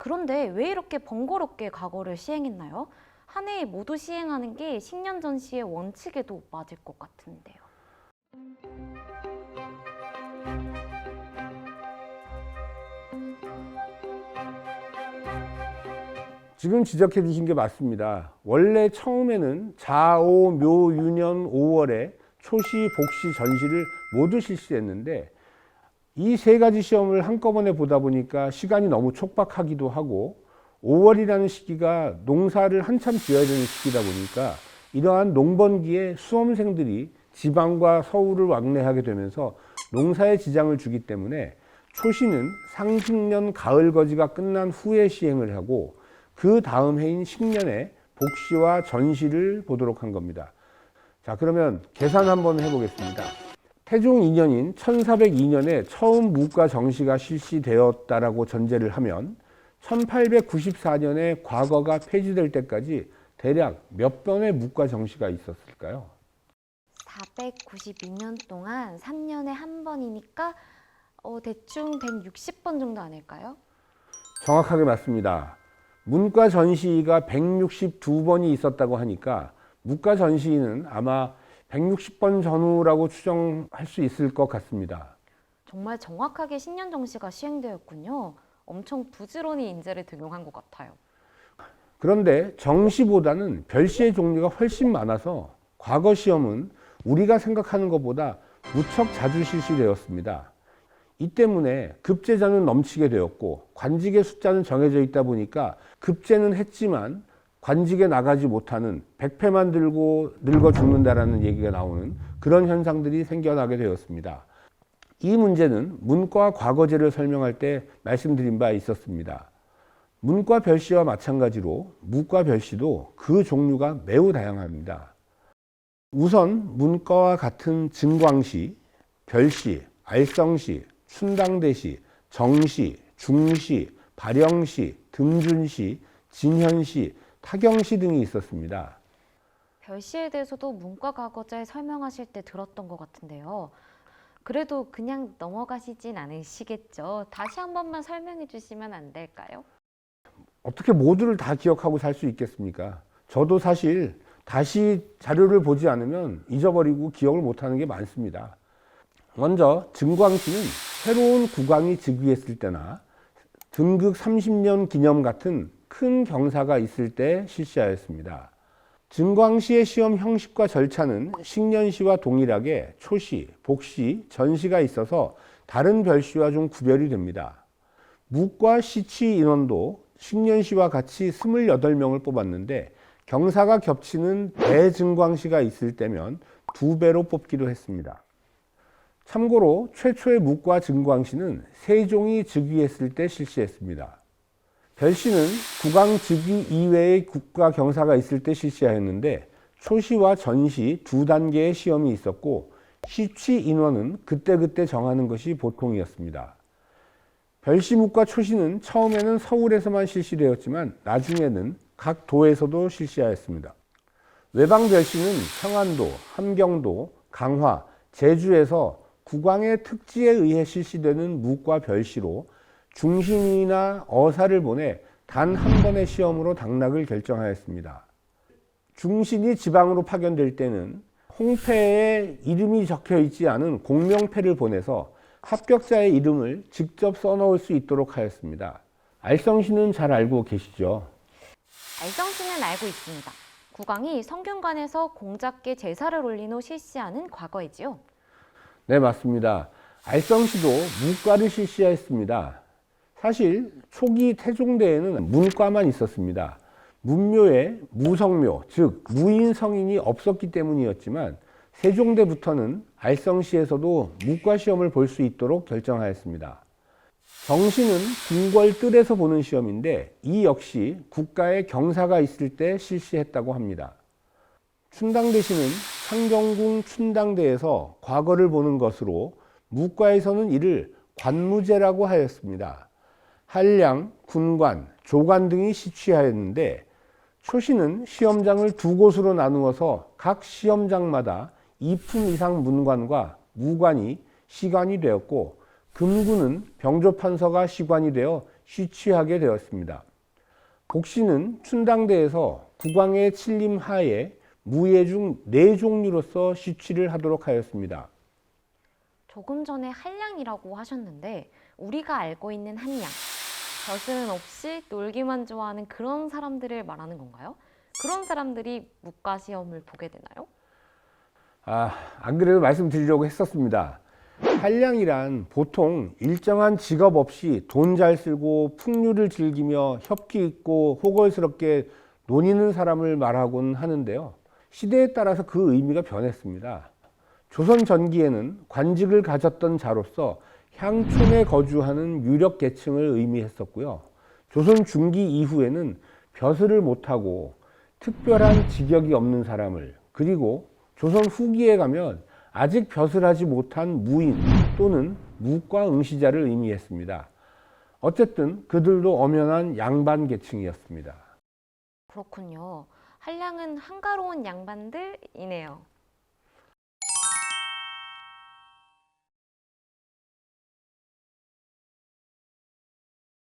그런데 왜 이렇게 번거롭게 과거를 시행했나요? 한 해에 모두 시행하는 게 식년전시의 원칙에도 맞을 것 같은데요. 지금 지적해 주신 게 맞습니다. 원래 처음에는 자오, 묘, 유년 5월에 초시, 복시, 전시를 모두 실시했는데 이 세 가지 시험을 한꺼번에 보다 보니까 시간이 너무 촉박하기도 하고 5월이라는 시기가 농사를 한참 지어야 되는 시기다 보니까 이러한 농번기에 수험생들이 지방과 서울을 왕래하게 되면서 농사에 지장을 주기 때문에 초시는 상식년 가을거지가 끝난 후에 시행을 하고 그 다음 해인 식년에 복시와 전시를 보도록 한 겁니다. 자, 그러면 계산 한번 해보겠습니다. 태종 2년인 1402년에 처음 무과 정시가 실시되었다라고 전제를 하면 1894년에 과거가 폐지될 때까지 대략 몇 번의 무과 정시가 있었을까요? 492년 동안 3년에 한 번이니까 대충 160번 정도 아닐까요? 정확하게 맞습니다. 문과 전시가 162번이 있었다고 하니까 무과 전시는 아마 160번 전후라고 추정할 수 있을 것 같습니다. 정말 정확하게 식년정시가 시행되었군요. 엄청 부지런히 인재를 등용한 것 같아요. 그런데 정시보다는 별시의 종류가 훨씬 많아서 과거 시험은 우리가 생각하는 것보다 무척 자주 실시되었습니다. 이 때문에 급제자는 넘치게 되었고 관직의 숫자는 정해져 있다 보니까 급제는 했지만 관직에 나가지 못하는 백패만 들고 늙어 죽는다라는 얘기가 나오는 그런 현상들이 생겨나게 되었습니다. 이 문제는 문과 과거제를 설명할 때 말씀드린 바 있었습니다. 문과 별시와 마찬가지로 무과 별시도 그 종류가 매우 다양합니다. 우선 문과와 같은 증광시, 별시, 알성시, 춘당대시, 정시, 중시, 발영시, 등준시, 진현시, 타경시 등이 있었습니다. 별시에 대해서도 문과 과거제 설명하실 때 들었던 것 같은데요. 그래도 그냥 넘어가시진 않으시겠죠? 다시 한 번만 설명해 주시면 안 될까요? 어떻게 모두를 다 기억하고 살 수 있겠습니까? 저도 사실 다시 자료를 보지 않으면 잊어버리고 기억을 못하는 게 많습니다. 먼저 증광시는 새로운 국왕이 즉위했을 때나 등극 30년 기념 같은 큰 경사가 있을 때 실시하였습니다. 증광시의 시험 형식과 절차는 식년시와 동일하게 초시, 복시, 전시가 있어서 다른 별시와 좀 구별이 됩니다. 무과 시취 인원도 식년시와 같이 28명을 뽑았는데 경사가 겹치는 대증광시가 있을 때면 2배로 뽑기도 했습니다. 참고로 최초의 무과 증광시는 세종이 즉위했을 때 실시했습니다. 별시는 국왕 즉위 이외의 국가 경사가 있을 때 실시하였는데 초시와 전시 두 단계의 시험이 있었고 시취 인원은 그때그때 정하는 것이 보통이었습니다. 별시 무과 초시는 처음에는 서울에서만 실시되었지만 나중에는 각 도에서도 실시하였습니다. 외방 별시는 평안도, 함경도, 강화, 제주에서 국왕의 특지에 의해 실시되는 무과 별시로 중신이나 어사를 보내 단 한 번의 시험으로 당락을 결정하였습니다. 중신이 지방으로 파견될 때는 홍패에 이름이 적혀 있지 않은 공명패를 보내서 합격자의 이름을 직접 써놓을 수 있도록 하였습니다. 알성시는 잘 알고 계시죠? 알성시는 알고 있습니다. 국왕이 성균관에서 공작께 제사를 올린 후 실시하는 과거이지요. 네, 맞습니다. 알성시도 무과를 실시했습니다. 사실 초기 태종대에는 문과만 있었습니다. 문묘에 무성묘, 즉 무인 성인이 없었기 때문이었지만 세종대부터는 알성시에서도 무과 시험을 볼 수 있도록 결정하였습니다. 정시는 궁궐 뜰에서 보는 시험인데 이 역시 국가의 경사가 있을 때 실시했다고 합니다. 춘당대시는 창경궁 춘당대에서 과거를 보는 것으로 무과에서는 이를 관무제라고 하였습니다. 한량, 군관, 조관 등이 시취하였는데 초시는 시험장을 두 곳으로 나누어서 각 시험장마다 2품 이상 문관과 무관이 시관이 되었고 금구는 병조판서가 시관이 되어 시취하게 되었습니다. 복시는 춘당대에서 국왕의 칠림 하에 무예 중 4종류로서 시취를 하도록 하였습니다. 조금 전에 한량이라고 하셨는데 우리가 알고 있는 한량, 벼슬은 없이 놀기만 좋아하는 그런 사람들을 말하는 건가요? 그런 사람들이 문과시험을 보게 되나요? 안 그래도 말씀드리려고 했었습니다. 한량이란 보통 일정한 직업 없이 돈 잘 쓰고 풍류를 즐기며 협기 있고 호걸스럽게 논이는 사람을 말하곤 하는데요. 시대에 따라서 그 의미가 변했습니다. 조선 전기에는 관직을 가졌던 자로서 향촌에 거주하는 유력 계층을 의미했었고요. 조선 중기 이후에는 벼슬을 못하고 특별한 직역이 없는 사람을, 그리고 조선 후기에 가면 아직 벼슬하지 못한 무인 또는 무과 응시자를 의미했습니다. 어쨌든 그들도 엄연한 양반 계층이었습니다. 그렇군요. 한량은 한가로운 양반들이네요.